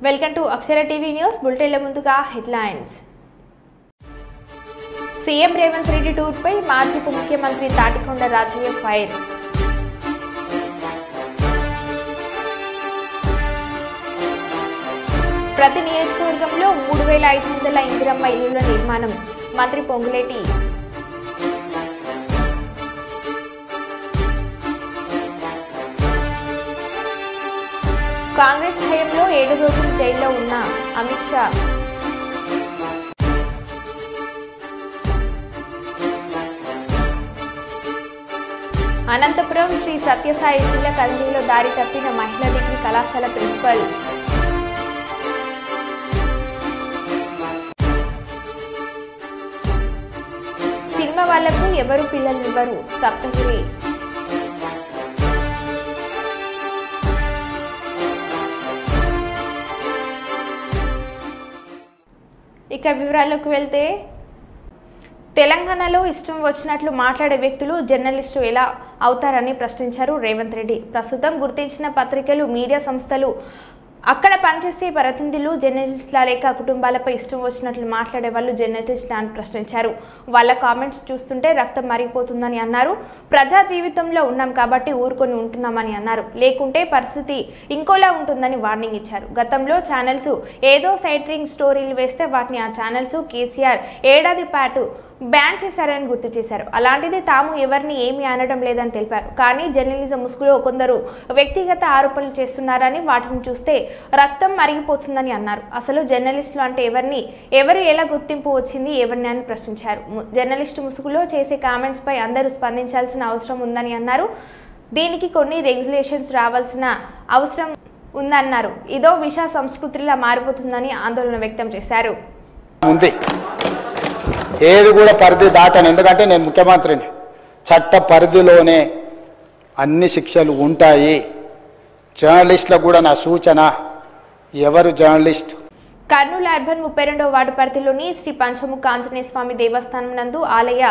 Welcome to Akshara TV news బులెటిన్ల ముందుగా headlines. CM Revanth Reddy tour పై మాజీ ఉప ముఖ్యమంత్రి తాటికొండ రాజయ్య ఫైర్. ప్రతి నియోజకవర్గంలో 3500 ఇందిరమ్మ ఇళ్ల నిర్మాణం మంత్రి పొంగులేటి. కాంగ్రెస్ హయాంలో 7 రోజులు జైల్లో ఉన్న అమిత్ షా. అనంతపురం శ్రీ సత్యసాయి జిల్లా కదిరిలో దారి తప్పిన మహిళా డిగ్రీ కళాశాల ప్రిన్సిపల్. సినిమా వాళ్లకు ఎవరు పిల్లల్నివ్వరు సప్తగిరి. ఇక వివరాల్లోకి వెళ్తే, తెలంగాణలో ఇష్టం వచ్చినట్లు మాట్లాడే వ్యక్తులు జర్నలిస్టు ఎలా అవుతారని ప్రశ్నించారు రేవంత్ రెడ్డి. ప్రస్తుతం గుర్తించిన పత్రికలు, మీడియా సంస్థలు, అక్కడ పనిచేసే ప్రతినిధులు జర్నలిస్టుల లేక కుటుంబాలపై ఇష్టం వచ్చినట్లు మాట్లాడే వాళ్ళు జర్నలిస్టులు అని ప్రశ్నించారు. వాళ్ళ కామెంట్స్ చూస్తుంటే రక్తం మరిగిపోతుందని అన్నారు. ప్రజా జీవితంలో ఉన్నాం కాబట్టి ఊరుకొని ఉంటున్నామని అన్నారు. లేకుంటే పరిస్థితి ఇంకోలా ఉంటుందని వార్నింగ్ ఇచ్చారు. గతంలో ఛానల్స్ ఏదో సైట్రింగ్ స్టోరీలు వేస్తే వాటిని ఆ ఛానల్స్ కేసీఆర్ ఏడాది పాటు బ్యాన్ చేశారని గుర్తు చేశారు. అలాంటిది తాము ఎవరిని ఏమీ అనడం లేదని తెలిపారు. కానీ జర్నలిజం ముసుగులో కొందరు వ్యక్తిగత ఆరోపణలు చేస్తున్నారని, వాటిని చూస్తే రక్తం మరిగిపోతుందని అన్నారు. అసలు జర్నలిస్టులు అంటే ఎవరు ఎలా గుర్తింపు వచ్చింది ఎవరిని అని ప్రశ్నించారు. జర్నలిస్టు ముసుగులో చేసే కామెంట్స్ పై అందరూ స్పందించాల్సిన అవసరం ఉందని అన్నారు. దీనికి కొన్ని రెగ్యులేషన్స్ రావాల్సిన అవసరం ఉందన్నారు. ఇదో విష సంస్కృతిలా మారిపోతుందని ఆందోళన వ్యక్తం చేశారు. ఏది కూడా పరిధి దాటను, ఎందుకంటే నేను ముఖ్యమంత్రిని. చట్ట పరిధిలోనే అన్ని శిక్షలు ఉంటాయి. జర్నలిస్టులకు కూడా నా సూచన, ఎవరు జర్నలిస్ట్. కర్నూలు అర్బన్ 32వ వార్డు పరిధిలోని శ్రీ పంచముఖ ఆంజనేయ స్వామి దేవస్థానం నందు ఆలయ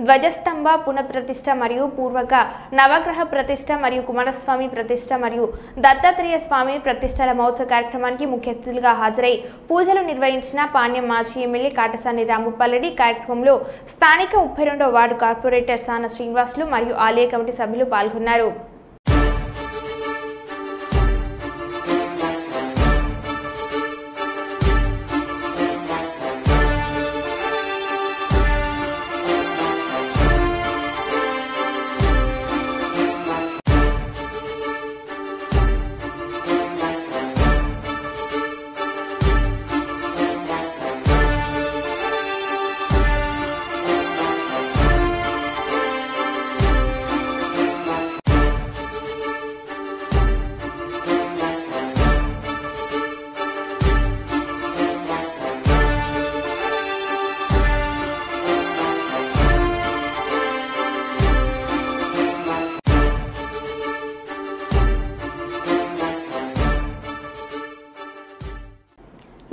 ధ్వజస్తంభ పునఃప్రతిష్ఠ మరియు పూర్వక నవగ్రహ ప్రతిష్ఠ మరియు కుమారస్వామి ప్రతిష్ఠ మరియు దత్తాత్రేయ స్వామి ప్రతిష్టల మహోత్సవ కార్యక్రమానికి ముఖ్య అతిథులుగా హాజరై పూజలు నిర్వహించిన పాణ్యం మాజీ ఎమ్మెల్యే కాటసాని రాంభూపాల్రెడ్డి. కార్యక్రమంలో స్థానిక 32వ వార్డు కార్పొరేటర్ సాన శ్రీనివాసులు మరియు ఆలయ కమిటీ సభ్యులు పాల్గొన్నారు.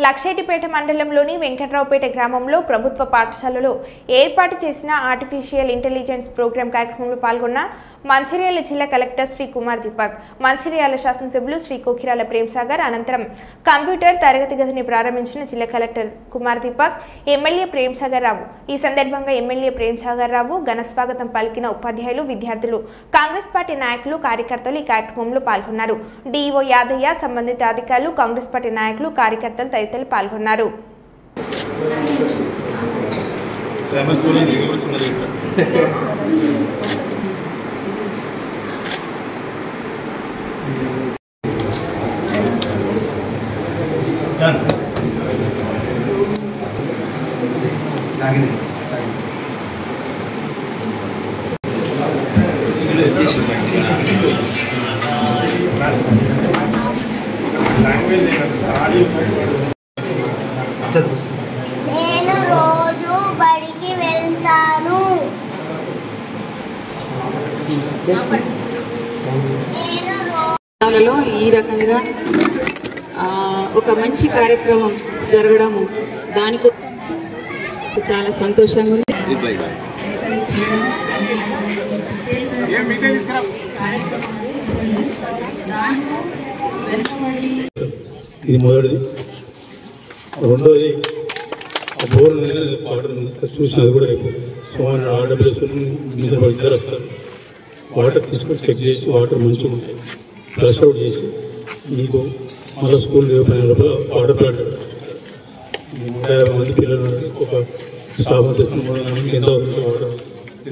లక్షేటిపేట మండలంలోని వెంకట్రావుపేట గ్రామంలో ప్రభుత్వ పాఠశాలలో ఏర్పాటు చేసిన ఆర్టిఫిషియల్ ఇంటెలిజెన్స్ ప్రోగ్రాం కార్యక్రమంలో పాల్గొన్న మంచిర్యాల జిల్లా కలెక్టర్ శ్రీ కుమార్ దీపక్, మంచిర్యాల శాసనసభ్యులు శ్రీ కోకిరాల ప్రేమ్సాగర్. అనంతరం కంప్యూటర్ తరగతి గదిని ప్రారంభించిన జిల్లా కలెక్టర్ కుమార్ దీపక్, ఎమ్మెల్యే ప్రేమ్సాగర్ రావు. ఈ సందర్భంగా ఎమ్మెల్యే ప్రేమ్సాగర్ రావు ఘనస్వాగతం పలికిన ఉపాధ్యాయులు, విద్యార్థులు, కాంగ్రెస్ పార్టీ నాయకులు, కార్యకర్తలు ఈ కార్యక్రమంలో పాల్గొన్నారు. డిఈఓ యాదయ్య, సంబంధిత అధికారులు, కాంగ్రెస్ పార్టీ నాయకులు, కార్యకర్తలు తదితరులు పాల్గొన్నారు. నేను రోజు బడికి వెళ్తాను. ఈ రకంగా ఒక మంచి కార్యక్రమం జరగడము దానికోసం చాలా సంతోషంగా ఉంది. ఇది మొదటిది. రెండోది బోర్ వాటర్ చూసినది కూడా సుమారు ఆర్డబ్ల్యూఎస్ మీద ఇద్దరు వస్తారు. వాటర్ తీసుకొని చెక్ చేసి వాటర్ మంచిగా ఉంటాయి ఫ్లష్ అవుట్ చేసి మీకు మళ్ళీ స్కూల్ రిఓపెన్ లోపల వాటర్ ప్లాంట్ 150 మంది పిల్లలు ఒక స్టాఫ్ తెచ్చిన 300 మందికి ఎంత అవుతుంది water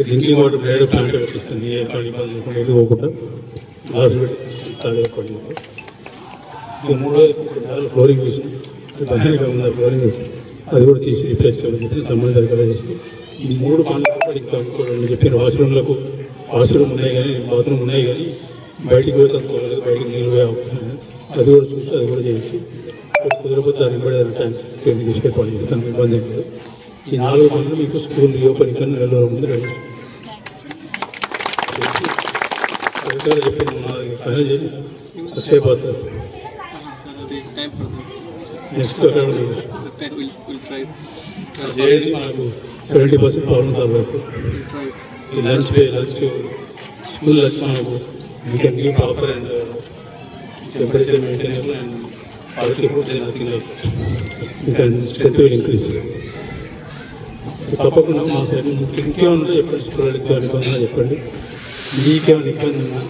drinking water direct plant పెట్టిస్తుంది. ఏ ఇబ్బంది ఏది పోకుండా గ్లాస్ పెట్టి పడినప్పుడు ఇక మూడోది ఫ్లోరింగ్ చూసి భయానకంగా ఉంది ఫ్లోరింగ్ అది కూడా తీసి రిప్లేస్ చేయడం చెప్పి సంబంధిత అధికారులు చేసి ఈ 3 పనులకు ఇంకా ఇంకోటి చెప్పిన వాష్రూమ్ ఉన్నాయి కానీ బాత్రూమ్ ఉన్నాయి కానీ బయటికి పోయి తక్కువలేదు బయటికి నీళ్ళు పోయే అవకాశం అది కూడా చూసి అది కూడా చేసి కుదరపోతే దానికి కూడా ట్యాంక్స్ తీసుకెళ్ళి పని చేస్తాను ఇబ్బంది లేదు. ఈ 4 పనులు మీకు స్కూల్ రిఓపెన్ కన్నా నెల రోజుల ముందు రెడీ అధికారులు చెప్పి పని చేసి వచ్చేపోతారు. నెక్స్ట్ చేయండి మనకు 70% ప్రాబ్లమ్ సాల్వ్ అవుతుంది. ఈ లంచ్ స్కూల్ లంచ్ మనకు you can give proper and temperature maintainable and quality food nothing like you can strength will increase. తప్పకుండా మా సైడ్ ఇంకేమన్నా చెప్పండి స్టూడెంట్కి ఇబ్బంది చెప్పండి. మీకేమైనా ఇబ్బంది ఉన్నా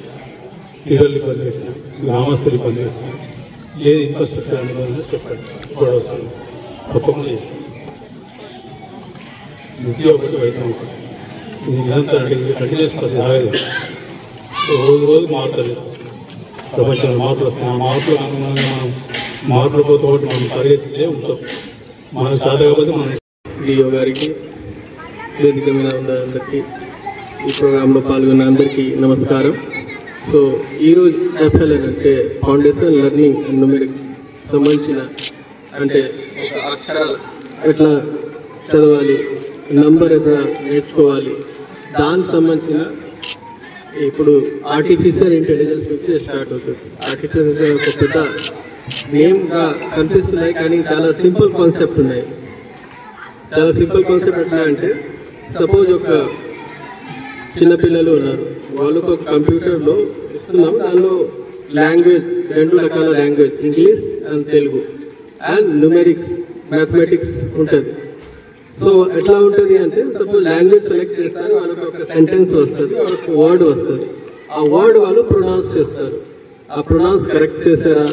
పిల్లలు ఇబ్బంది పెట్టినా గ్రామస్తులు ఇబ్బంది పెట్టినా ఏది ఇన్ఫ్రాస్ట్రక్చర్ అనుభవం చెప్పండి కూడా వస్తుంది తప్పకుండా చేస్తాం. విద్య ఒకటి వైద్యం ఒకటి ఇది నిరంతరం అడిగి కంటిన్యూస్ ప్రాసెస్ ఆగదు. రోజు మారుతుంది ప్రపంచంలో మార్పులు వస్తాయి. ఆ మార్పులు అనుగుణంగా మనం మార్పులతో మనం పరిగెత్తితే ఉంటాం. మనకు చాలా కాకపోతే మనం డిఓ గారికి వేదిక మీద ఉన్న అందరికీ ఈ ప్రోగ్రాంలో పాల్గొన్న అందరికీ నమస్కారం. సో ఈరోజు FLN అంటే ఫౌండేషన్ లెర్నింగ్ అండ్ న్యూమెరిక్ సంబంధించిన అంటే అక్షరాలు ఎట్లా చదవాలి నంబర్ ఎట్లా నేర్చుకోవాలి దానికి సంబంధించిన ఇప్పుడు ఆర్టిఫిషియల్ ఇంటెలిజెన్స్ నుంచి స్టార్ట్ అవుతుంది. ఆర్టిఫిషియల్ ఒక పెద్ద నేమ్గా కనిపిస్తున్నాయి కానీ చాలా సింపుల్ కాన్సెప్ట్ ఉన్నాయి. చాలా సింపుల్ కాన్సెప్ట్ ఎట్లా అంటే సపోజ్ ఒక చిన్నపిల్లలు ఉన్నారు వాళ్ళకు ఒక కంప్యూటర్లో ఇస్తున్నాం దానిలో లాంగ్వేజ్ 2 రకాల language English and Telugu and numerics mathematics ఉంటుంది. సో ఎట్లా ఉంటుంది అంటే సపోజ్ లాంగ్వేజ్ సెలెక్ట్ చేస్తారు వాళ్ళకి ఒక సెంటెన్స్ వస్తుంది వాళ్ళకి వర్డ్ వస్తుంది. ఆ వర్డ్ వాళ్ళు ప్రొనౌన్స్ చేస్తారు. ఆ ప్రొనౌన్స్ కరెక్ట్ చేశారా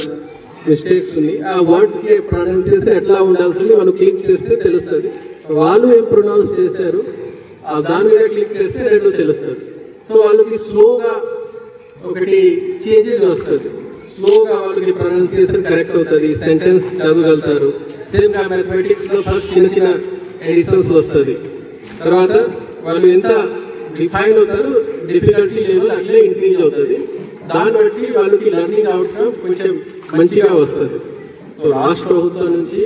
మిస్టేక్స్ ఉంది ఆ వర్డ్కి ప్రొనౌన్సియేషన్ ఎట్లా ఉండాల్సింది వాళ్ళు క్లిక్ చేస్తే తెలుస్తుంది. వాళ్ళు ఏం ప్రొనౌన్స్ చేశారు దాని మీద క్లిక్ చేస్తే 2 తెలుస్తుంది. సో వాళ్ళకి స్లోగా ఒకటి చేంజెస్ వస్తుంది. స్లోగా వాళ్ళకి ప్రొనౌన్సియేషన్ కరెక్ట్ అవుతుంది. సెంటెన్స్ చదవగలుగుతారు. సేమ్ మ్యాథమెటిక్స్లో ఫస్ట్ చిన్న ఎడిషన్స్ వస్తుంది. తర్వాత వాళ్ళు ఎంత డిఫైన్ అవుతారు డిఫికల్టీ లెవెల్ అట్లే ఇంక్రీజ్ అవుతుంది. దాన్ని బట్టి వాళ్ళకి లెర్నింగ్ అవుట్కమ్ కొంచెం మంచిగా వస్తుంది. సో రాష్ట్ర ప్రభుత్వం నుంచి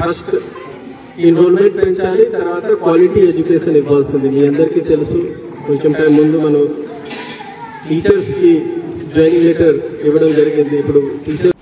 ఫస్ట్ ఎన్రోల్మెంట్ పెంచాలి. తర్వాత క్వాలిటీ ఎడ్యుకేషన్ ఇవ్వాల్సింది. మీ అందరికీ తెలుసు కొంచెం టైం ముందు మనం టీచర్స్కి జాయినింగ్ లెటర్ ఇవ్వడం జరిగింది. ఇప్పుడు టీచర్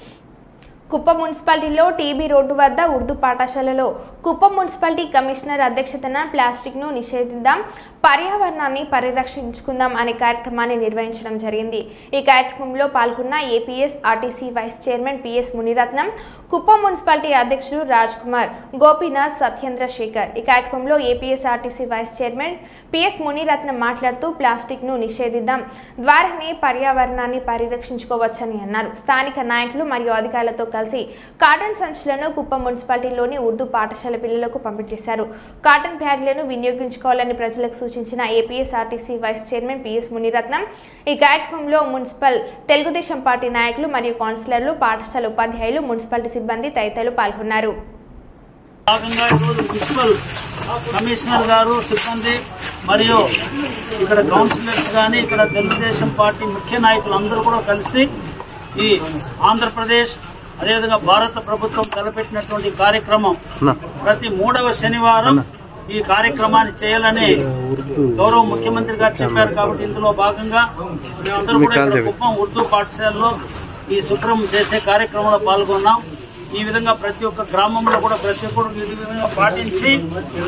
కుప్పం మున్సిపాలిటీలో టీబీ రోడ్డు వద్ద ఉర్దూ పాఠశాలలో కుప్పం మున్సిపాలిటీ కమిషనర్ అధ్యక్షతన ప్లాస్టిక్ను నిషేధిద్దాం పర్యావరణాన్ని పరిరక్షించుకుందాం అనే కార్యక్రమాన్ని నిర్వహించడం జరిగింది. ఈ కార్యక్రమంలో పాల్గొన్న APS RTC vice chairman PS Muniratnam, Kuppam municipality అధ్యక్షుడు రాజ్ కుమార్, గోపీనాథ్, సత్యేంద్ర శేఖర్. ఈ కార్యక్రమంలో APS RTC vice chairman PS Muniratnam మాట్లాడుతూ ప్లాస్టిక్ను నిషేధిద్దాం ద్వారానే పర్యావరణాన్ని పరిరక్షించుకోవచ్చని అన్నారు. స్థానిక నాయకులు మరియు అధికారులతో కలిసి కాటన్ సంచులను కుప్పం మున్సిపాలిటీలోని ఉర్దూ పాఠశాల పిల్లలకు పంపిణీ కాటన్ బ్యాగ్లను వినియోగించుకోవాలని ప్రజలకు సూచించిన APSRTC vice chairman PS Muniratnam ఈ కార్యక్రమంలో మున్సిపల్ తెలుగుదేశం పార్టీ నాయకులు మరియు కౌన్సిలర్లు, పాఠశాల ఉపాధ్యాయులు, మున్సిపాలిటీ సిబ్బంది తదితరులు పాల్గొన్నారు. కమిషనర్ గారు, సిబ్బంది మరియు ఇక్కడ కౌన్సిలర్స్ కానీ ఇక్కడ తెలుగుదేశం పార్టీ ముఖ్య నాయకులు అందరూ కూడా కలిసి ఈ ఆంధ్రప్రదేశ్ అదేవిధంగా భారత ప్రభుత్వం తలపెట్టినటువంటి కార్యక్రమం ప్రతి 3వ శనివారం ఈ కార్యక్రమాన్ని చేయాలని గౌరవ ముఖ్యమంత్రి గారు చెప్పారు. కాబట్టి ఇందులో భాగంగా మేమందరూ కూడా కుప్పం ఉర్దూ పాఠశాలలో ఈ శుభ్రం చేసే కార్యక్రమంలో పాల్గొన్నాం. ఈ విధంగా ప్రతి ఒక్క గ్రామంలో కూడా ప్రతి ఒక్కరు ఈ విధంగా పాటించి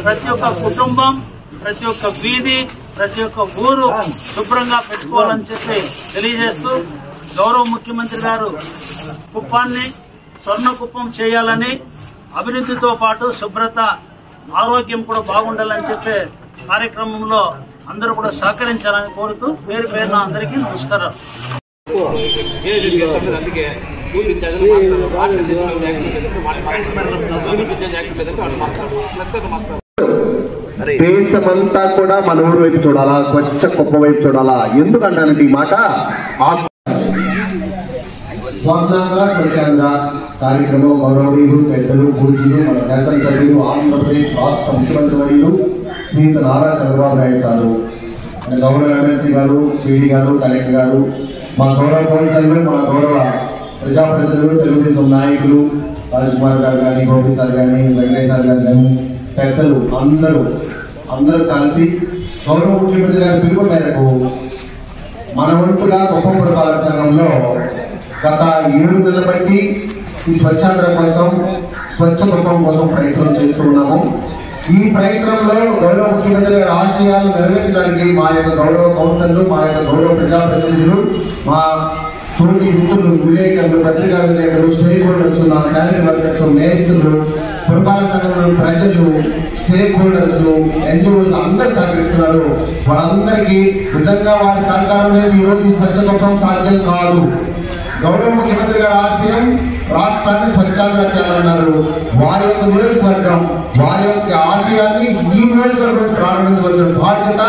ప్రతి ఒక్క కుటుంబం, ప్రతి ఒక్క వీధి, ప్రతి ఒక్క ఊరు శుభ్రంగా పెట్టుకోవాలని చెప్పి తెలియజేస్తూ గౌరవ ముఖ్యమంత్రి గారు కుప్పాన్ని స్వర్ణకుప్పం చేయాలని, అభివృద్ధితో పాటు శుభ్రత, ఆరోగ్యం కూడా బాగుండాలని చెప్పే కార్యక్రమంలో అందరూ కూడా సహకరించాలని కోరుతూ పేరు పేరున అందరికీ నమస్కారం. దేశమంతా కూడా మన ఊరు వైపు చూడాలా, స్వచ్ఛ కుప్ప వైపు చూడాలా. ఎందుకంటానంటే ఈ మాట స్వర్ణాంధ్ర స్వచ్ఛాంధ్ర కార్యక్రమం గౌరవనీయులు పెద్దలు పూజ్యులు మన శాసనసభ్యులు ఆంధ్రప్రదేశ్ రాష్ట్ర ముఖ్యమంత్రి వర్యులు శ్రీయుత నారా చంద్రబాబు నాయుడు సారు, గౌరవ ఎమ్మెల్సీ గారు, పీడీ గారు, కలెక్టర్ గారు, మా గౌరవ కౌన్సిలర్లు, మా గౌరవ ప్రజాప్రతినిధులు, తెలుగుదేశం నాయకులు రాజకుమార్ గారు కానీ, గోపి సార్ కానీ, వెంకటేష్ సార్ గారు కానీ, పెద్దలు అందరూ కలిసి గౌరవ ముఖ్యమంత్రి గారి పిలుపు మేరకు మన వంతుగా కుప్పం పురపాలక సంఘంలో గత 7 నెలల బట్టి ఈ స్వచ్ఛాంధ్ర కోసం, స్వచ్ఛ కుప్పం కోసం ప్రయత్నం చేస్తూ ఉన్నాము. ఈ ప్రయత్నంలో గౌరవ ముఖ్యమంత్రి గారి ఆశయాలు నెరవేర్చడానికి మా యొక్క గౌరవ కౌన్సిలర్లు, మా యొక్క గౌరవ ప్రజాప్రతినిధులు, మా తోటి మిత్రులు, విలేకరులు, పత్రికా విలేకరులు, స్టేక్ హోల్డర్స్, నా శాలరీ వర్కర్స్, మేస్త్రులు, పురపాలక సంఘంలో ప్రజలు, స్టేక్ హోల్డర్స్, ఎన్జిఓస్ అందరూ సహకరిస్తున్నారు. వాళ్ళందరికీ నిజంగా వారి సహకారం లేదు ఈరోజు ఈ స్వచ్ఛ కుప్పం సాధ్యం కాదు. గౌరవ ముఖ్యమంత్రి గారి ఆశయం రాష్ట్రాన్ని స్వచ్ఛంగా చేయాలన్నారు. వారి యొక్క నియోజకవర్గం, వారి యొక్క ఆశయాన్ని ఈ నియోజకవర్గం ప్రారంభించవలసిన బాధ్యత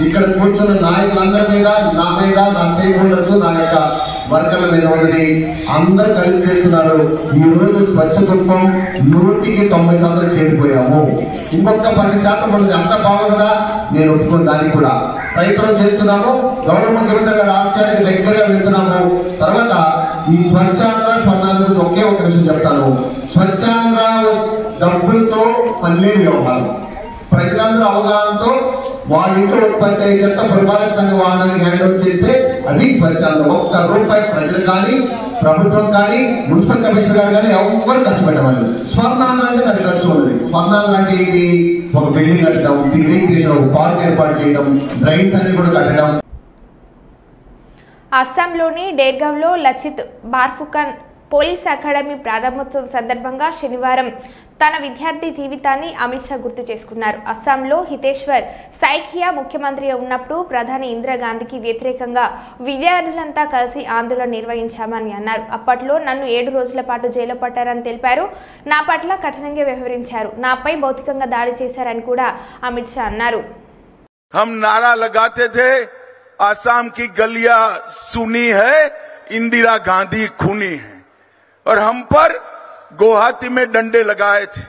ఇక్కడ కూర్చున్న నాయకులందరి మీద, నా మీద, నా స్టేక్ హోల్డర్స్, నా యొక్క వర్కర్ల మీద ఉన్నది. అందరూ కలిసి చేస్తున్నారు. ఈ రోజు స్వచ్ఛ కుప్పం 100% చేరిపోయాము. ఇంకొక 10% ఉన్నది. అంత బాగుందా? నేను ఒప్పుకున్న దానికి కూడా ప్రయత్నం చేస్తున్నాము. గౌరవ ముఖ్యమంత్రి గారి ఆశయానికి దగ్గరగా వెళ్తున్నాము. తర్వాత ఈ స్వచ్ఛాంధ్ర స్వర్ణాంధ్ర గురించి ఒకే ఒక విషయం చెప్తాను. స్వచ్ఛాంధ్ర డబ్బులతో పనిలేని వ్యవహారం. ప్రజలందరూ అవగాహనతో వాళ్ళ ఇంట్లో ఉత్పత్తి అయ్యే చెత్త పురపాలక సంఘ వాహనానికి హ్యాండ్ ఓవర్ చేస్తే అది స్వచ్ఛాంధ్ర. ₹1 ప్రజలు కానీ, ప్రభుత్వం కానీ, మున్సిపల్ కమిషనర్ గారు కానీ ఎవరు ఖర్చు పెట్టవాలి. స్వర్ణాంధ్ర అంటే దాని ఖర్చు ఉన్నది. స్వర్ణాంధ్ర అంటే ఏంటి? ఒక బిల్డింగ్ కట్టడం, ఒక పార్క్ ఏర్పాటు చేయడం, డ్రైన్స్ అన్ని కూడా కట్టడం. అస్సాంలోని డేర్గావ్లో లచిత్ బార్ఫుకన్ పోలీస్ అకాడమీ ప్రారంభోత్సవం సందర్భంగా శనివారం తన విద్యార్థి జీవితాన్ని అమిత్ షా గుర్తు చేసుకున్నారు. అస్సాంలో హితేశ్వర్ సైకియా ముఖ్యమంత్రిగా ఉన్నప్పుడు ప్రధాని ఇందిరాగాంధీకి వ్యతిరేకంగా విద్యార్థులంతా కలిసి ఆందోళన నిర్వహించామని అన్నారు. అప్పట్లో నన్ను 7 రోజుల పాటు జైల్లో పట్టారని తెలిపారు. నా పట్ల కఠినంగా వ్యవహరించారు, నాపై భౌతికంగా దాడి చేశారని కూడా అమిత్ షా అన్నారు. हम नारा लगाते थे, आसाम की गलियां सुनी है, इंदिरा गांधी खूनी है, और हम पर गुवाहाटी में डंडे लगाए थे.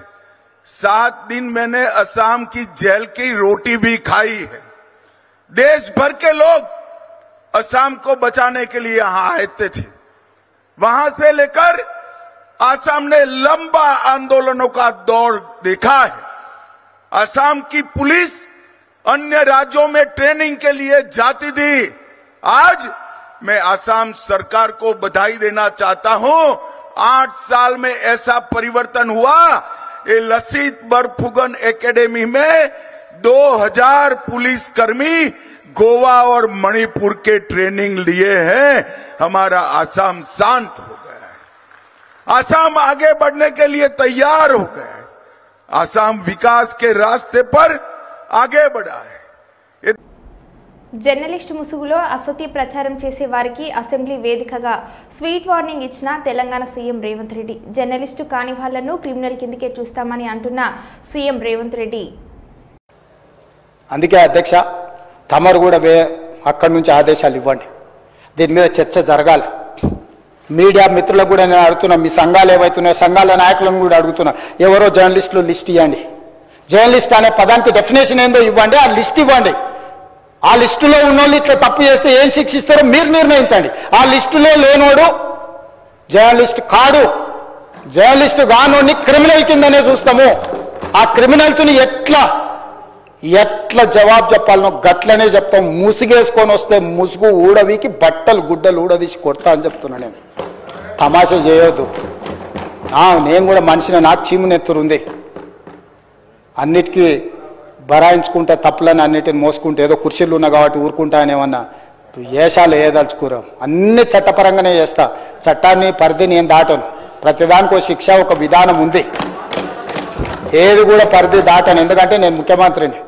7 दिन मैंने असम की जेल की रोटी भी खाई है. देश भर के लोग असम को बचाने के लिए यहां आए थे. वहां से लेकर असम ने लंबा आंदोलनों का दौर देखा है. असम की पुलिस अन्य राज्यों में ट्रेनिंग के लिए जाती थी. आज मैं असम सरकार को बधाई देना चाहता हूं. 8 साल में ऐसा परिवर्तन हुआ. ये लचित बरफुकन एकेडमी में 2000 पुलिसकर्मी गोवा और मणिपुर के ट्रेनिंग लिए हैं. हमारा असम शांत हो गया है. असम आगे बढ़ने के लिए तैयार हो गया है. असम विकास के रास्ते पर आगे बढ़ा है. జర్నలిస్టు ముసుగులో అసత్య ప్రచారం చేసే వారికి అసెంబ్లీ వేదికగా స్వీట్ వార్నింగ్ ఇచ్చిన తెలంగాణ సీఎం రేవంత్ రెడ్డి. జర్నలిస్టు కాని వాళ్లను క్రిమినల్ కిందకే చూస్తామని అంటున్న సీఎం రేవంత్ రెడ్డి. అందుకే అధ్యక్ష, తమరు కూడా అక్కడి నుంచి ఆదేశాలు ఇవ్వండి. దీని మీద చర్చ జరగాలి. మీడియా మిత్రులకు కూడా నేను అడుగుతున్నా, మీ సంఘాలు ఏవైతున్నాయో సంఘాల నాయకులను కూడా అడుగుతున్నా, ఎవరో జర్నలిస్టులు లిస్ట్ ఇవ్వండి. జర్నలిస్ట్ అనే పదానికి డెఫినేషన్ ఏందో ఇవ్వండి, ఆ లిస్ట్ ఇవ్వండి. ఆ లిస్టులో ఉన్నోళ్ళు ఇట్లా తప్పు చేస్తే ఏం శిక్షిస్తారో మీరు నిర్ణయించండి. ఆ లిస్టులో లేనోడు జర్నలిస్ట్ కాడు. జర్నలిస్ట్ కానోడిని క్రిమినల్ కిందనే చూస్తాము. ఆ క్రిమినల్స్ని ఎట్లా జవాబు చెప్పాలనో గట్లనే చెప్తాం. ముసుగేసుకొని వస్తే ముసుగు ఊడవికి బట్టలు గుడ్డలు ఊడదీసి కొడతా అని చెప్తున్నా. నేను తమాషా చేయొద్దు. నేను కూడా మనిషిని, నాకు చీమునెత్తురుంది. అన్నిటికీ బరాయించుకుంటే తప్పులని అన్నిటిని మోసుకుంటే ఏదో కుర్చీలు ఉన్నా కాబట్టి ఊరుకుంటా అనేమన్నా ఏషాలు ఏదలుచుకోరాం. అన్ని చట్టపరంగానే చేస్తా. చట్టాన్ని పరిధిని ఏం దాటను. ప్రతిదానికి ఒక శిక్ష, ఒక విధానం ఉంది. ఏది కూడా పరిధి దాటను, ఎందుకంటే నేను ముఖ్యమంత్రిని.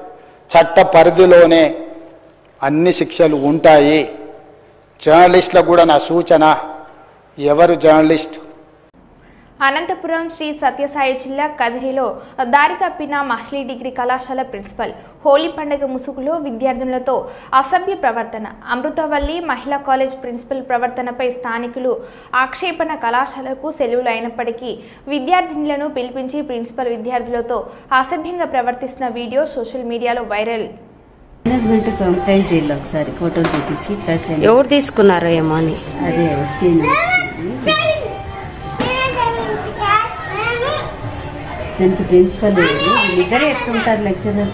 చట్ట పరిధిలోనే అన్ని శిక్షలు ఉంటాయి. జర్నలిస్టులకు కూడా నా సూచన, ఎవరు జర్నలిస్ట్. అనంతపురం శ్రీ సత్యసాయి జిల్లా కదిరిలో దారి తప్పిన మహిళీ డిగ్రీ కళాశాల ప్రిన్సిపల్. హోలీ పండుగ ముసుగులో విద్యార్థులతో అసభ్య ప్రవర్తన. అమృతవల్లి మహిళా కాలేజ్ ప్రిన్సిపల్ ప్రవర్తనపై స్థానికులు ఆక్షేపణ. కళాశాలకు సెలవులు అయినప్పటికీ విద్యార్థినులను పిలిపించి ప్రిన్సిపల్ విద్యార్థులతో అసభ్యంగా ప్రవర్తిస్తున్న వీడియో సోషల్ మీడియాలో వైరల్. ఎవరు తీసుకున్నారో ఏమో అని అదే ప్రిన్సిపల్ వీళ్ళిద్దరే ఎట్లుంటారు లెక్చరర్.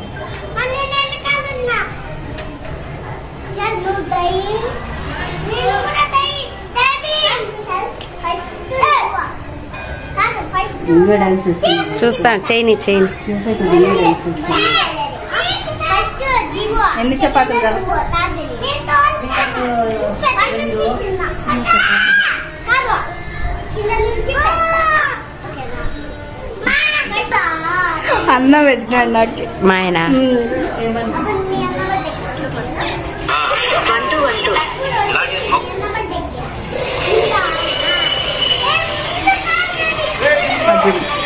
చూస్తాను చేయని చూసాక ఎన్ని చపాతీలు కదా అన్న పెట్టినాడు నాకు మా ఆయన.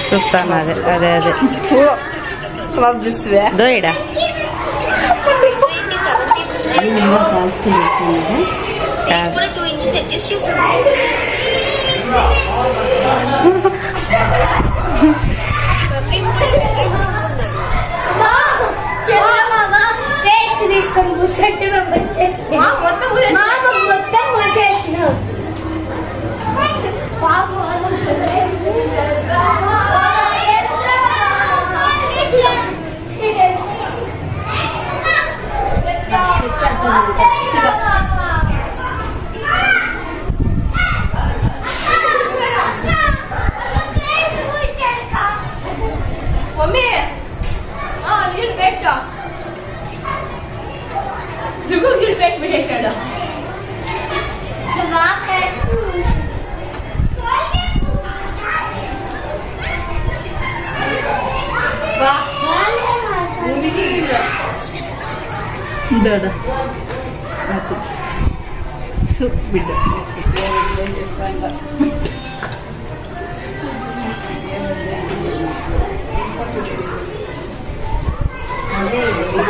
చూస్తాను అదే అదే అదే దోయడా తీసుకొని కూర్చొట్టి మొత్తం మూసేసినావు. మమ్మీ నీళ్ళు పెట్టా నీళ్ళు పెట్టి పెట్టేశాడు. బిడ్డ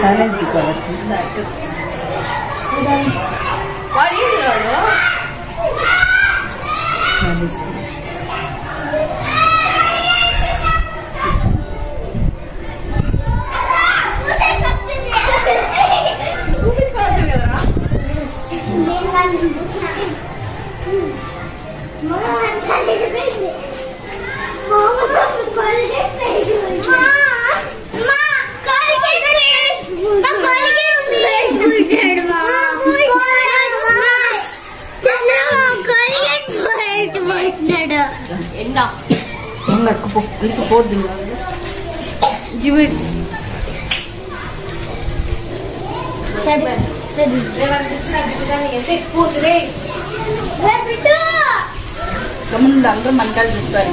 కాలేజీకి కావచ్చు అందరూ మనకాలు చూస్తారు.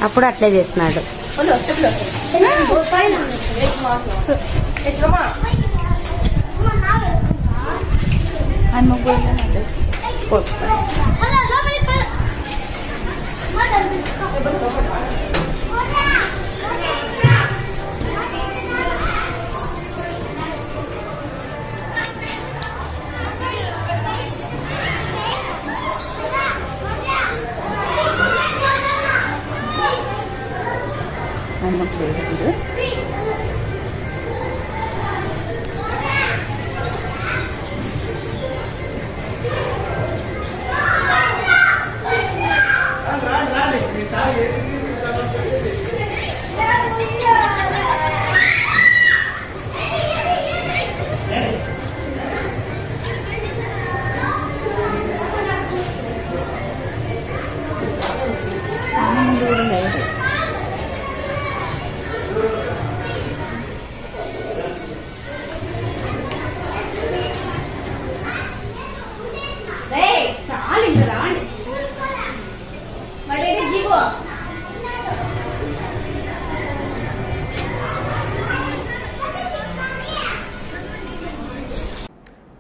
అప్పుడు అట్లే చేస్తున్నాడు.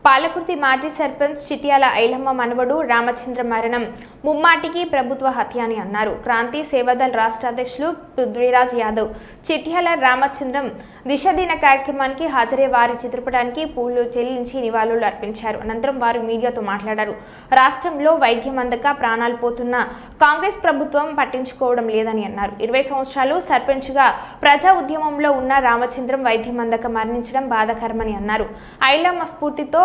పాలకుర్తి మాజీ సర్పంచ్ చిట్యాల ఐలమ్మ మనవడు రామచంద్ర మరణం ముమ్మాటికి ప్రభుత్వ హత్య అని అన్నారు. క్రాంతి సేవాదళ్ రాష్ట్ర అధ్యక్షులు పృథ్వీరాజ్ యాదవ్ చిట్యాల రామచంద్రం దిశదిన కార్యక్రమానికి హాజరై వారి చిత్రపటానికి పూలు చెల్లించి నివాళులు అర్పించారు. అనంతరం వారు మీడియాతో మాట్లాడారు. రాష్ట్రంలో వైద్యం అందక ప్రాణాలు పోతున్న కాంగ్రెస్ ప్రభుత్వం పట్టించుకోవడం లేదని అన్నారు. 20 సంవత్సరాలు సర్పంచ్గా ప్రజా ఉద్యమంలో ఉన్న రామచంద్రం వైద్యం అందక మరణించడం బాధాకరమని అన్నారు. ఐలమ్మ స్ఫూర్తితో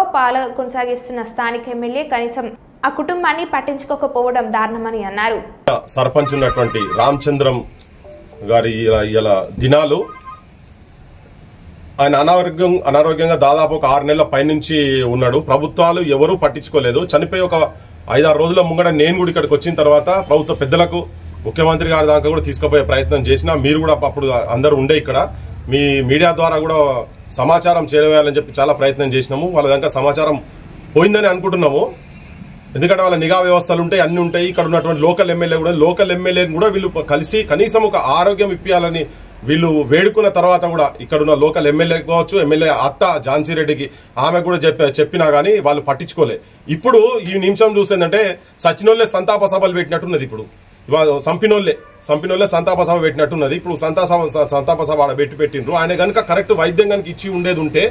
కొనసాగిస్తున్న స్థానిక ఎమ్మెల్యే కనీసం ఆ కుటుంబాన్ని పట్టించుకోకపోవడం దారుణమని అన్నారు. సర్పంచ్ ఉన్నటువంటి రామచంద్రం గారి ఇలా దినాలు ఆయన అనారోగ్యంగా దాదాపు ఒక 6 నెలల పైనుంచి ఉన్నాడు. ప్రభుత్వాలు ఎవరూ పట్టించుకోలేదు. చనిపోయి ఒక 5-6 రోజుల ముంగడ నేను కూడా ఇక్కడికి వచ్చిన తర్వాత ప్రభుత్వ పెద్దలకు ముఖ్యమంత్రి గారి దాకా కూడా తీసుకుపోయే ప్రయత్నం చేసినా మీరు కూడా అప్పుడు అందరూ ఉండే ఇక్కడ మీ మీడియా ద్వారా కూడా సమాచారం చేరవేయాలని చెప్పి చాలా ప్రయత్నం చేసినాము. వాళ్ళ దాకా సమాచారం పోయిందని అనుకుంటున్నాము. ఎందుకంటే వాళ్ళ నిఘా వ్యవస్థలు ఉంటాయి, అన్ని ఉంటాయి. ఇక్కడ ఉన్నటువంటి లోకల్ ఎమ్మెల్యేని కూడా వీళ్ళు కలిసి కనీసం ఒక ఆరోగ్యం ఇప్పించాలని వీళ్ళు వేడుకున్న తర్వాత కూడా ఇక్కడున్న లోకల్ ఎమ్మెల్యే కావచ్చు, ఎమ్మెల్యే అత్త ఝాన్సీ రెడ్డికి ఆమె కూడా చెప్పినా గానీ వాళ్ళు పట్టించుకోలే. ఇప్పుడు ఈ నిమిషం చూసేందంటే సచినోళ్లే సంతాప సభలు పెట్టినట్టున్నది. ఇప్పుడు సంపినోళ్లే సంతాప సభ పెట్టినట్టున్నది. ఇప్పుడు సంతాప సభ ఆడ పెట్టిండ్రు. ఆయన కనుక కరెక్ట్ వైద్యం కనుక ఇచ్చి ఉండేది ఉంటే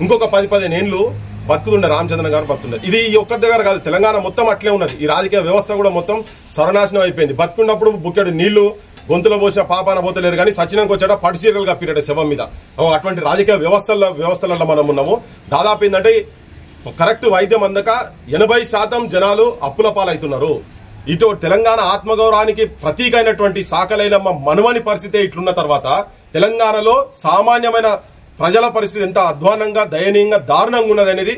ఇంకొక 10-15 ఏళ్లు బతుకుతుండే రామచంద్రన్ గారు బతుకుండే. ఇది ఒక్కరి దగ్గర కాదు, తెలంగాణ మొత్తం అట్లే ఉన్నది. ఈ రాజకీయ వ్యవస్థ కూడా మొత్తం సర్వనాశనం అయిపోయింది. బతుకున్నప్పుడు బుక్కెడు నీళ్లు గొంతులో పోసిన పాపాన పోతలేరు కానీ సచినంకి వచ్చాడ పడిచీరలు కప్పిరాడు శవం మీద. అటువంటి రాజకీయ వ్యవస్థలలో మనం ఉన్నాము. దాదాపు ఏంటంటే కరెక్ట్ వైద్యం అందక 80% జనాలు అప్పుల పాలవుతున్నారు. ఇటు తెలంగాణ ఆత్మగౌరవానికి ప్రతీక అయినటువంటి సాకలైలమ్మ మనవని పరిస్థితి ఇట్లున్న తర్వాత తెలంగాణలో సామాన్యమైన ప్రజల పరిస్థితి ఎంత అధ్వానంగా దయనీయంగా దారుణంగా ఉన్నది అనేది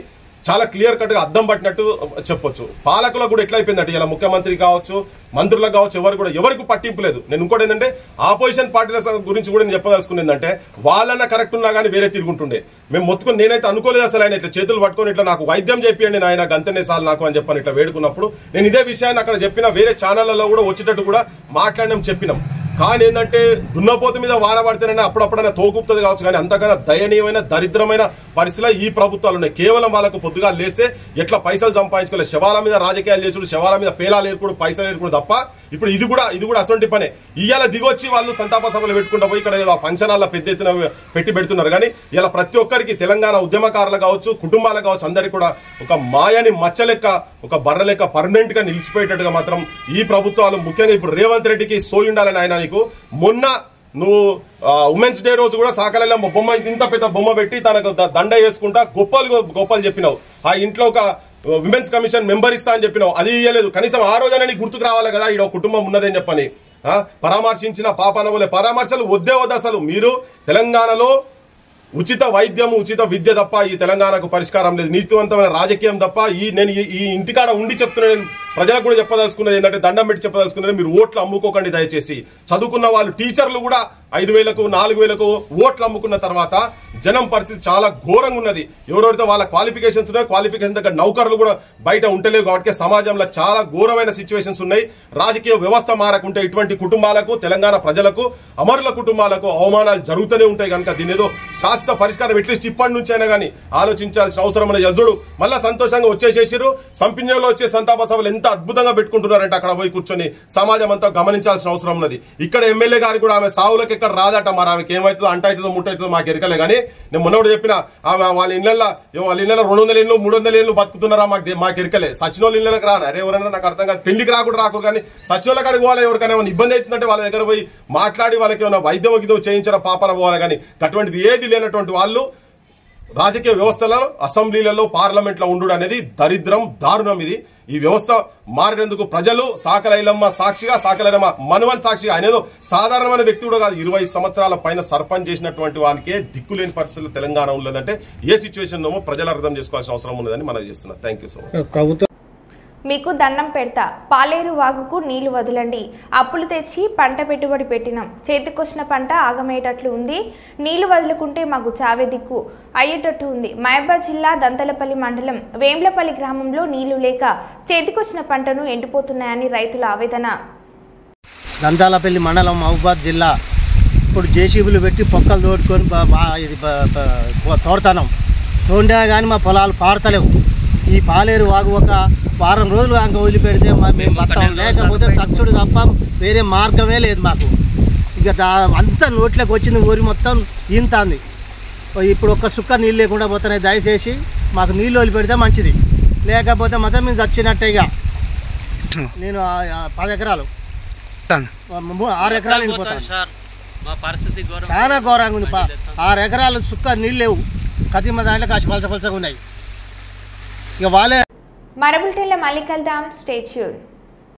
చాలా క్లియర్ కట్ గా అద్దం పట్టినట్టు చెప్పొచ్చు. పాలకులకు కూడా ఎట్లా అయిపోయిందంటే ఇలా ముఖ్యమంత్రి కావచ్చు, మంత్రులకు కావచ్చు, ఎవరికి పట్టింపు లేదు. నేను ఇంకోటి ఏంటంటే ఆపోజిషన్ పార్టీల గురించి కూడా నేను చెప్పదలుచుకుని ఏంటంటే వాళ్ళన్న కరెక్ట్ ఉన్నా కానీ వేరే తిరుగుంటుండే. మేము మొత్తుకుని నేనైతే అనుకోలేదు అసలు ఆయన ఇట్లా చేతులు పట్టుకొని ఇట్లా నాకు వైద్యం చెప్పండి నాయన గంతనే సార్లు నాకు అని చెప్పని ఇట్లా వేడుకున్నప్పుడు నేను ఇదే విషయాన్ని అక్కడ చెప్పిన వేరే ఛానళ్లలో కూడా వచ్చేటట్టు కూడా మాట్లాడినాం చెప్పినాం. కానీ ఏంటంటే దున్నపోతు మీద వాన పడితేనే అప్పుడప్పుడైనా తోకుపుతుంది కావచ్చు కానీ అంతకన్నా దయనీయమైన దరిద్రమైన పరిస్థితిలో ఈ ప్రభుత్వాలు ఉన్నాయి. కేవలం వాళ్ళకు పొద్దుగా లేస్తే ఎట్లా పైసలు సంపాదించుకోలేదు, శవాల మీద రాజకీయాలు చేసుడు, శవాల మీద పేలాలు ఏర్పడు, పైసలు ఏర్పడు తప్ప ఇప్పుడు ఇది కూడా అసొంటి పనే. ఇవాళ దిగొచ్చి వాళ్ళు సంతాప సభలు పెట్టుకుంటా పోయి ఇక్కడ ఫంక్షన్ హాల్లో పెద్ద ఎత్తున పెడుతున్నారు. కానీ ఇలా ప్రతి ఒక్కరికి తెలంగాణ ఉద్యమకారులు కావచ్చు, కుటుంబాలు కావచ్చు, అందరికి కూడా ఒక మాయని మచ్చలెక్క ఒక బర్ర లెక్క పర్మనెంట్ గా నిలిచిపోయేటట్టుగా మాత్రం ఈ ప్రభుత్వాలు ముఖ్యంగా ఇప్పుడు రేవంత్ రెడ్డికి సోయి ఉండాలని ఆయన నీకు మొన్న నువ్వు ఉమెన్స్ డే రోజు కూడా సాకలెల్లమ్మ బొమ్మ ఇంత పెద్ద బొమ్మ పెట్టి తనకు దండ వేసుకుంటా గొప్పలు చెప్పినావు. ఆ ఇంట్లో ఒక విమెన్స్ కమిషన్ మెంబర్ ఇస్తా అని చెప్పినావు, అది ఇయ్యలేదు. కనీసం ఆ రోజున గుర్తుకు రావాలి కదా ఈడ కుటుంబం ఉన్నదని చెప్పని పరామర్శించిన పాపనవలే. పరామర్శలు వద్దే అసలు మీరు తెలంగాణలో ఉచిత వైద్యం ఉచిత విద్య తప్ప ఈ తెలంగాణకు పరిష్కారం లేదు. నీతివంతమైన రాజకీయం తప్ప నేను ఈ ఇంటికాడ ఉండి చెప్తున్నా, నేను ప్రజలకు కూడా చెప్పదలుచుకున్నది ఏంటంటే దండం పెట్టి చెప్పదలుచుకున్నది మీరు ఓట్లు అమ్ముకోకండి దయచేసి. చదువుకున్న వాళ్ళు టీచర్లు కూడా 5,000కు 4,000కు ఓట్లు అమ్ముకున్న తర్వాత జనం పరిస్థితి చాలా ఘోరంగా ఉన్నది. ఎవరెవరితో వాళ్ళ క్వాలిఫికేషన్స్ ఉన్నాయో క్వాలిఫికేషన్ దగ్గర నౌకర్లు కూడా బయట ఉంటలేవు. కాబట్టి సమాజంలో చాలా ఘోరమైన సిచ్యువేషన్స్ ఉన్నాయి. రాజకీయ వ్యవస్థ మారకుంటే ఇటువంటి కుటుంబాలకు తెలంగాణ ప్రజలకు అమరుల కుటుంబాలకు అవమానాలు జరుగుతూనే ఉంటాయి. కనుక దీని ఏదో శాశ్వత పరిష్కారం అట్లీస్ట్ ఇప్పటి నుంచి అయినా కానీ ఆలోచించాల్సిన అవసరం అనేది చూడు. మళ్ళా సంతోషంగా వచ్చేసేసారు. సంపిన్యంలో వచ్చే సంతాప సభలు ఎంత అద్భుతంగా పెట్టుకుంటున్నారంటే అక్కడ పోయి కూర్చొని సమాజం అంతా గమనించాల్సిన అవసరం ఉన్నది. ఇక్కడ ఎమ్మెల్యే గారు కూడా ఆమె సావులకు ఎక్కడ రాదట, మరి ఆమెకి ఏమవుతుందో అంట అవుతుందో ముట్ట అవుతుందో మాకు ఎరకలే. కానీ నేను మొన్నోడు చెప్పిన వాళ్ళ ఇళ్లలో 200 ఏళ్ళు 300 ఏళ్ళు బతుకుతున్నారా మాకు ఎరకలే. సచినోళ్ళ ఇళ్లకు రాను అరే ఎవరైనా నాకు అర్థం కాదు. పెళ్లికి రాకూడదు కానీ సచినోళ్ళ కాడికి పోవాలి. ఎవరికైనా ఏమైనా ఇబ్బంది అవుతుందంటే వాళ్ళ దగ్గర పోయి మాట్లాడి వాళ్ళకి ఏమైనా వైద్యం గిద్యం చేయించిన పాపన పోవాలి. కానీ అటువంటిది ఏది లేనటువంటి వాళ్ళు రాజకీయ వ్యవస్థలలో అసెంబ్లీలలో పార్లమెంట్లో ఉండు అనేది దరిద్రం దారుణం. ఇది ఈ వ్యవస్థ మారినందుకు ప్రజలు సాకలైలమ్మ సాక్షిగా సాకలైలమ్మ మనవన్ సాక్షిగా అనేదో సాధారణమైన వ్యక్తి కూడా కాదు, 20 సంవత్సరాల పైన సర్పంచ్ చేసినటువంటి వానికే దిక్కులేని పరిస్థితులు తెలంగాణ ఉన్నదంటే ఏ సిచ్యువేషన్ ఉన్నమో ప్రజలు అర్థం చేసుకోవాల్సిన అవసరం ఉన్నదని మనం చేస్తున్నాం. Thank you so much. మీకు దండం పెడతా, పాలేరు వాగుకు నీళ్లు వదలండి. అప్పులు తెచ్చి పంట పెట్టుబడి పెట్టినాం, చేతికొచ్చిన పంట ఆగమయ్యేటట్లు ఉంది. నీళ్లు వదులుకుంటే మాకు చావే దిక్కు అయ్యేటట్టు ఉంది. మహబూబాబాద్ జిల్లా దంతలపల్లి మండలం వేంబ్లపల్లి గ్రామంలో నీళ్లు లేక చేతికొచ్చిన పంటను ఎండిపోతున్నాయని రైతుల ఆవేదన. దంతాలపల్లి మండలం మహబూబాబాద్ జిల్లా ఇప్పుడు జేసీబీలు పెట్టి పొక్కలు తోడుకొని ఇది తోడుతున్నాం. తోండా కానీ మా పొలాలు పారతలేవు. ఈ పాలేరు వాగు ఒక వారం రోజులు అంక వదిలిపెడితే మేము బతాం, లేకపోతే సచ్చుడు తప్ప వేరే మార్గమే లేదు మాకు. ఇక అంతా నోట్లోకి వచ్చింది, ఊరి మొత్తం ఈంతాంది. ఇప్పుడు ఒక్క సుక్క నీళ్ళు లేకుండా పోతున్నాయి. దయచేసి మాకు నీళ్ళు వదిలిపెడితే మంచిది, లేకపోతే మాత్రం మేము చచ్చినట్టే. ఇక నేను 10 ఎకరాలు 6 ఎకరాలు వెళ్ళిపోతాను. చాలా ఘోరంగా ఉంది. 6 ఎకరాలు సుక్క నీళ్ళు లేవు. కతిమ దాంట్లో కాసి పలసగా ఉన్నాయి. ఇక వాళ్ళే మరబుల్టెన్లో మళ్ళీ కలుద్దాం. Stay tuned.